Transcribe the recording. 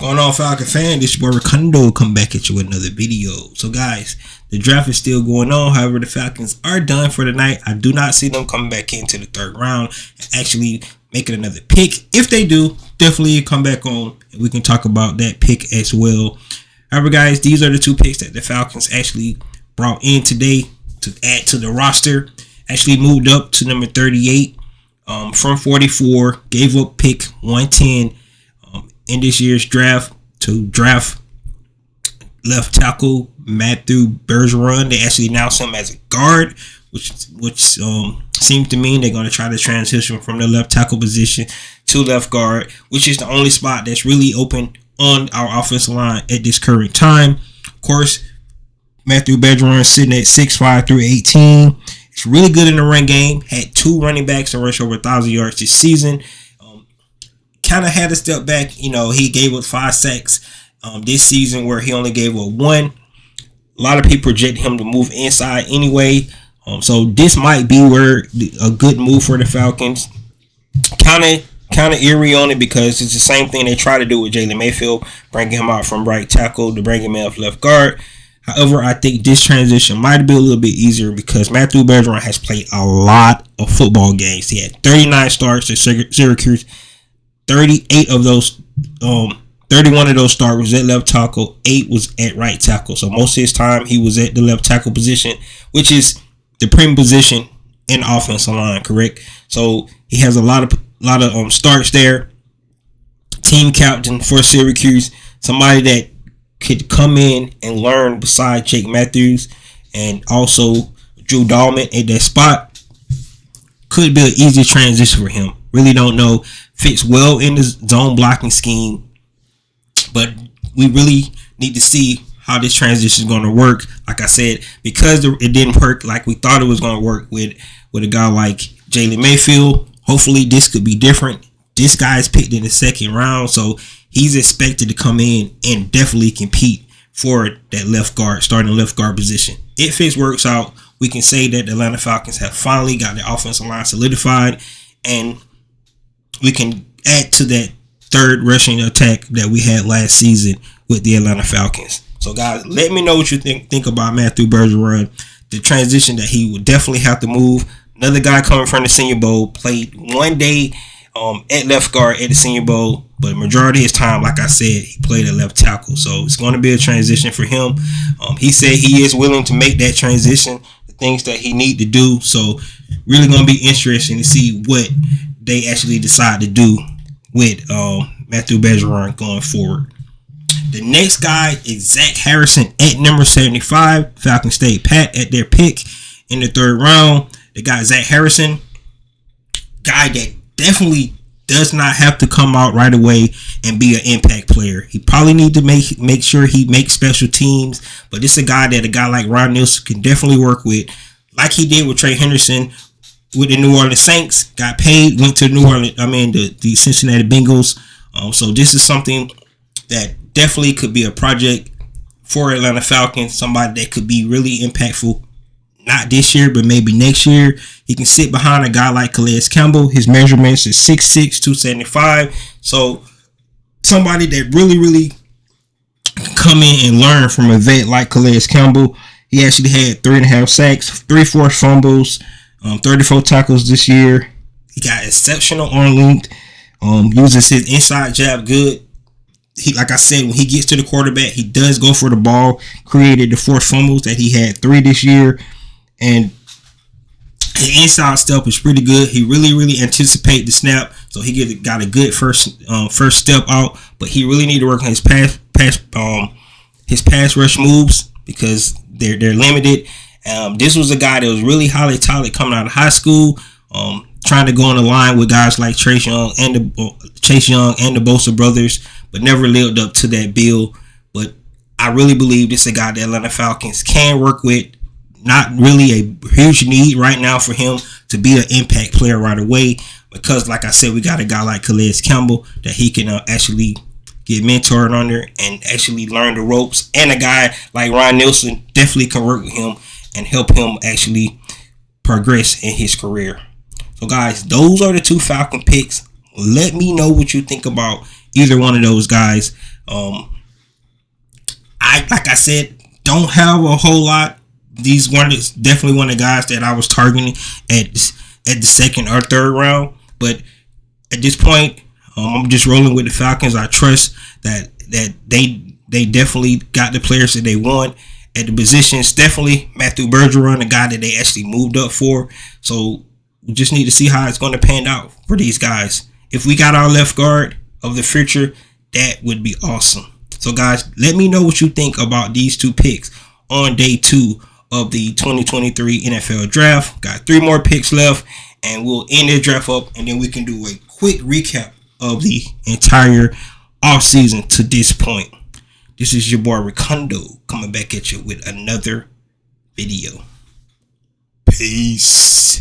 Going on, Falcon fan? This your boy Ricondo come back at you with another video. So guys, the draft is still going on. However, the Falcons are done for the night. I do not see them coming back into the third round and actually making another pick. If they do, definitely come back on and we can talk about that pick as well. However, guys, these are the two picks that the Falcons actually brought in today to add to the roster. Actually moved up to number 38 from 44. Gave up pick 110 in this year's draft to draft left tackle Matthew Bergeron. They actually announced him as a guard, which seems to mean they're going to try to transition from the left tackle position to left guard, which is the only spot that's really open on our offensive line at this current time. Of course, Matthew Bergeron sitting at 6'5", 318. It's really good in the run game. Had two running backs that rush over 1,000 yards this season. Kind of had to step back. He gave up 5 sacks this season, where he only gave up 1. A lot of people project him to move inside anyway. So this might be where a good move for the Falcons. Kind of eerie on it, because it's the same thing they try to do with Jalen Mayfield, bringing him out from right tackle to bring him in off left guard. However, I think this transition might be a little bit easier because Matthew Bergeron has played a lot of football games. He had 39 starts at Syracuse. 38 of those, 31 of those starts was at left tackle. 8 was at right tackle. So most of his time he was at the left tackle position, which is the prime position in the offensive line, correct? So he has a lot of starts there. Team captain for Syracuse, somebody that could come in and learn beside Jake Matthews and also Drew Dahlman at that spot. Could be an easy transition for him. Really don't know. Fits well in the zone blocking scheme, but we really need to see how this transition is going to work. Like I said, because it didn't work like we thought it was going to work with a guy like Jalen Mayfield. Hopefully this could be different. This guy is picked in the second round, so he's expected to come in and definitely compete for that starting left guard position. If this works out, we can say that the Atlanta Falcons have finally got their offensive line solidified, and we can add to that third rushing attack that we had last season with the Atlanta Falcons. So, guys, let me know what you think about Matthew Bergeron. The transition that he would definitely have to move. Another guy coming from the Senior Bowl, played one day at left guard at the Senior Bowl, but majority of his time, like I said, he played at left tackle. So it's going to be a transition for him. He said he is willing to make that transition, the things that he need to do. So really going to be interesting to see what they actually decide to do with Matthew Bergeron going forward. The next guy is Zach Harrison at number 75. Falcons stayed pat at their pick in the third round. They got Zach Harrison, guy that definitely does not have to come out right away and be an impact player. He probably need to make sure he makes special teams, but this is a guy that a guy like Ron Nielsen can definitely work with, like he did with Trey Henderson with the New Orleans Saints. Got paid, went to the Cincinnati Bengals. So this is something that definitely could be a project for Atlanta Falcons, somebody that could be really impactful. Not this year, but maybe next year. He can sit behind a guy like Calais Campbell. His measurements is 6'6", 275. So somebody that really can come in and learn from a vet like Calais Campbell. He actually had 3.5 sacks, 3 forced fumbles, 34 tackles this year. He got exceptional arm length. Uses his inside jab good. He, like I said, when he gets to the quarterback, he does go for the ball. Created the forced fumbles that he had 3 this year. And his inside step is pretty good. He really anticipate the snap, so he got a good first step out. But he really need to work on his pass rush moves, because they're limited. This was a guy that was really highly touted coming out of high school, trying to go on the line with guys like Chase Young and the Bosa brothers, but never lived up to that bill. But I really believe this is a guy that Atlanta Falcons can work with. Not really a huge need right now for him to be an impact player right away, because like I said, we got a guy like Calais Campbell that he can actually get mentored under and actually learn the ropes, and a guy like Ron Nielsen definitely can work with him and help him actually progress in his career. So guys, those are the 2 Falcon picks. Let me know what you think about either one of those guys. Like I said, don't have a whole lot. These definitely one of the guys that I was targeting at the second or third round. But at this point, I'm just rolling with the Falcons. I trust that they definitely got the players that they want at the positions. Definitely Matthew Bergeron, the guy that they actually moved up for. So we just need to see how it's going to pan out for these guys. If we got our left guard of the future, that would be awesome. So guys, let me know what you think about these two picks on day 2 of the 2023 NFL draft. Got 3 more picks left, and we'll end the draft up, and then we can do a quick recap of the entire offseason to this point. This is your boy Ricondo coming back at you with another video. Peace.